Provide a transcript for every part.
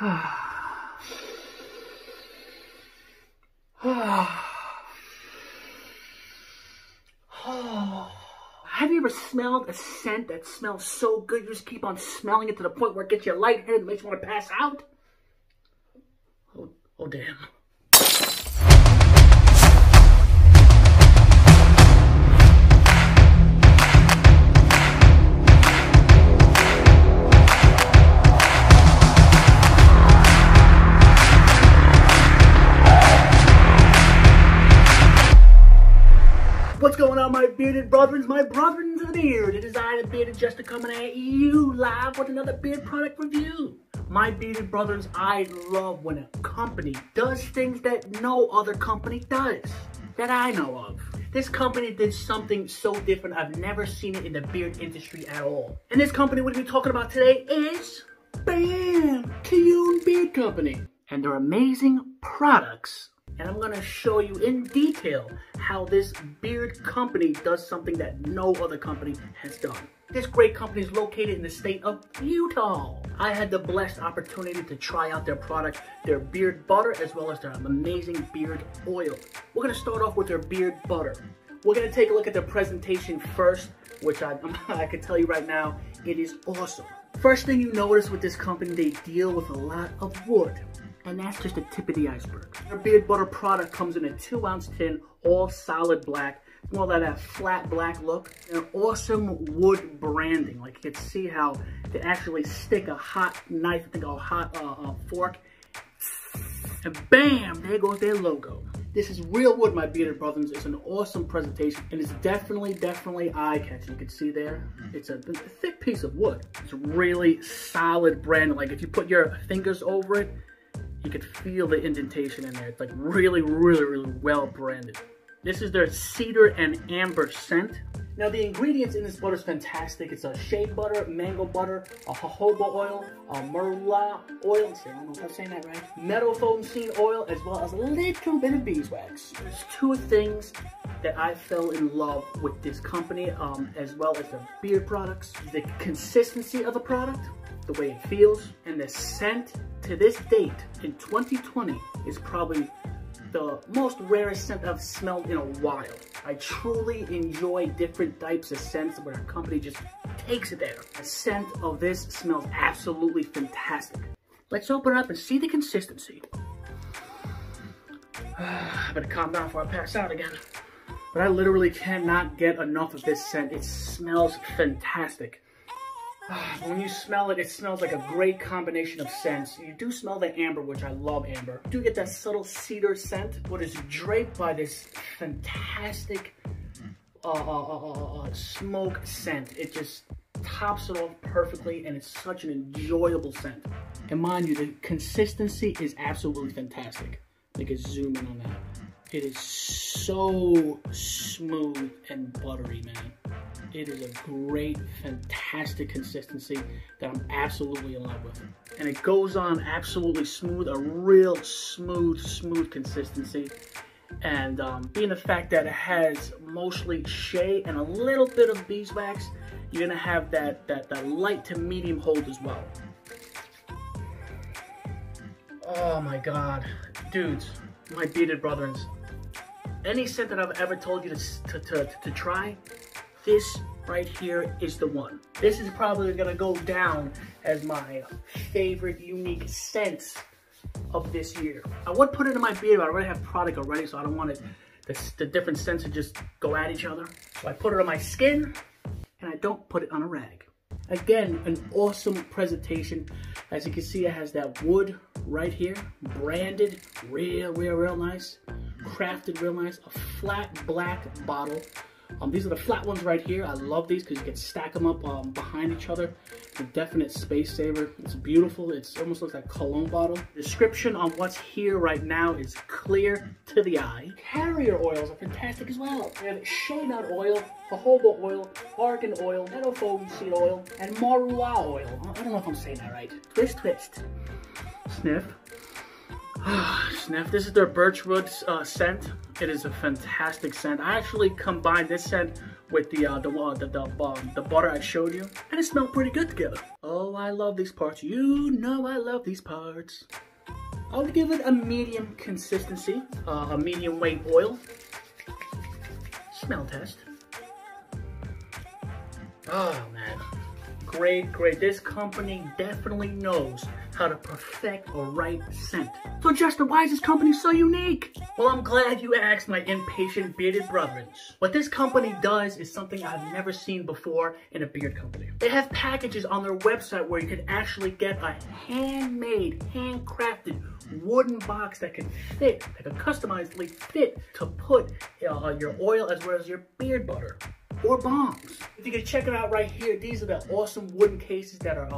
Have you ever smelled a scent that smells so good you just keep on smelling it to the point where it gets you lightheaded and makes you want to pass out? Oh damn. What's going on, my bearded brethren, my brethren of the beard? It is I, the Bearded Jester, coming at you live with another beard product review. My bearded brethren, I love when a company does things that no other company does, that I know of. This company did something so different, I've never seen it in the beard industry at all. And this company we're going to be talking about today is BALM, Kuhn Beard Company, and their amazing products. And I'm going to show you in detail how this beard company does something that no other company has done. This great company is located in the state of Utah. I had the blessed opportunity to try out their product, their beard butter, as well as their amazing beard oil. We're going to start off with their beard butter. We're going to take a look at their presentation first, which I can tell you right now, it is awesome. First thing you notice with this company, they deal with a lot of wood. And that's just the tip of the iceberg. Their beard butter product comes in a 2-ounce tin, all solid black. More like that flat black look. And awesome wood branding. Like you can see how they actually stick a hot knife, I think a hot fork. And bam, there goes their logo. This is real wood, my bearded brothers. It's an awesome presentation. And it's definitely eye-catching. You can see there, it's a thick piece of wood. It's really solid branding. Like if you put your fingers over it, you can feel the indentation in there. It's like really well branded. This is their cedar and amber scent. Now the ingredients in this butter is fantastic. It's a shea butter, mango butter, a jojoba oil, a marula oil, I don't know if I'm saying that right, meadow foam seed oil, as well as a little bit of beeswax. There's two things that I fell in love with this company, as well as the beard products. The consistency of the product, the way it feels, and the scent to this date in 2020 is probably the most rarest scent I've smelled in a while. I truly enjoy different types of scents where a company just takes it there. The scent of this smells absolutely fantastic. Let's open it up and see the consistency. I better calm down before I pass out again. But I literally cannot get enough of this scent. It smells fantastic. When you smell it, it smells like a great combination of scents. You do smell the amber, which I love amber. You do get that subtle cedar scent, but it's draped by this fantastic smoke scent. It just tops it off perfectly, and it's such an enjoyable scent. And mind you, the consistency is absolutely fantastic. I can zoom in on that. It is so smooth and buttery, man. It is a great, fantastic consistency that I'm absolutely in love with. And it goes on absolutely smooth, a real smooth consistency. And being the fact that it has mostly shea and a little bit of beeswax, you're gonna have that light to medium hold as well. Oh my God, dudes, my bearded brethren. Any scent that I've ever told you to try, this right here is the one. This is probably gonna go down as my favorite unique scents of this year. I would put it in my beard, but I already have product already, so I don't want it, the different scents to just go at each other. So I put it on my skin, and I don't put it on a rag. Again, an awesome presentation. As you can see, it has that wood right here, branded, real nice, crafted real nice, a flat black bottle. These are the flat ones right here. I love these because you can stack them up behind each other. It's a definite space saver. It's beautiful. It almost looks like a cologne bottle. Description on what's here right now is clear to the eye. Carrier oils are fantastic as well. We have shea nut oil, jojoba oil, argan oil, meadow foam seed oil, and marula oil. I don't know if I'm saying that right. Twist. Sniff. Sniff. This is their birchwood scent. It is a fantastic scent. I actually combined this scent with the butter I showed you, and it smelled pretty good together. Oh, I love these parts. You know I love these parts. I would give it a medium consistency, a medium weight oil. Smell test. Oh man, great, great. This company definitely knows how to perfect a right scent. So Jester, why is this company so unique? Well, I'm glad you asked, my impatient bearded brethren. What this company does is something I've never seen before in a beard company. They have packages on their website where you can actually get a handmade, handcrafted wooden box that can fit, that can customizedly fit to put your oil as well as your beard butter or balms. If you can check it out right here, these are the awesome wooden cases that are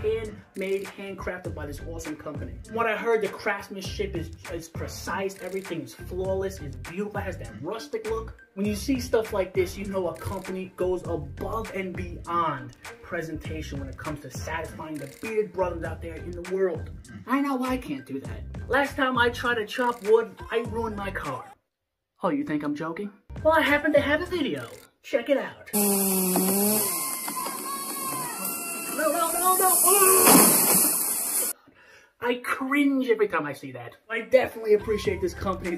handmade, handcrafted by this awesome company. What I heard, the craftsmanship is precise, everything is flawless, it's beautiful, it has that rustic look. When you see stuff like this, you know a company goes above and beyond presentation when it comes to satisfying the bearded brothers out there in the world. I know I can't do that. Last time I tried to chop wood, I ruined my car. Oh, you think I'm joking? Well, I happen to have a video. Check it out. No. I cringe every time I see that. I definitely appreciate this company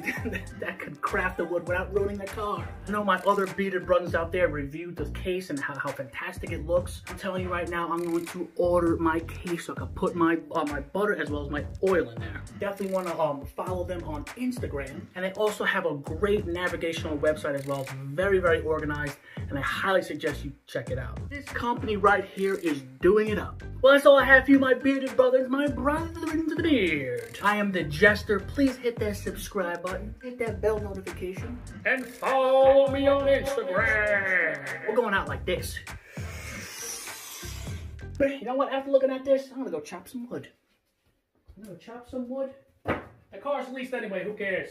that can craft the wood without ruining the car. I know my other bearded brothers out there reviewed the case and how fantastic it looks. I'm telling you right now, I'm going to order my case so I can put my butter as well as my oil in there. Definitely want to follow them on Instagram. And they also have a great navigational website as well. It's very, very organized, and I highly suggest you check it out. This company right here is doing it up. Well, that's all I have for you, my bearded brothers, my brothers into the beard. I am the Jester. Please hit that subscribe button, hit that bell notification, and follow me on Instagram. We're going out like this. But you know what? After looking at this, I'm gonna go chop some wood. The car's leased anyway. Who cares?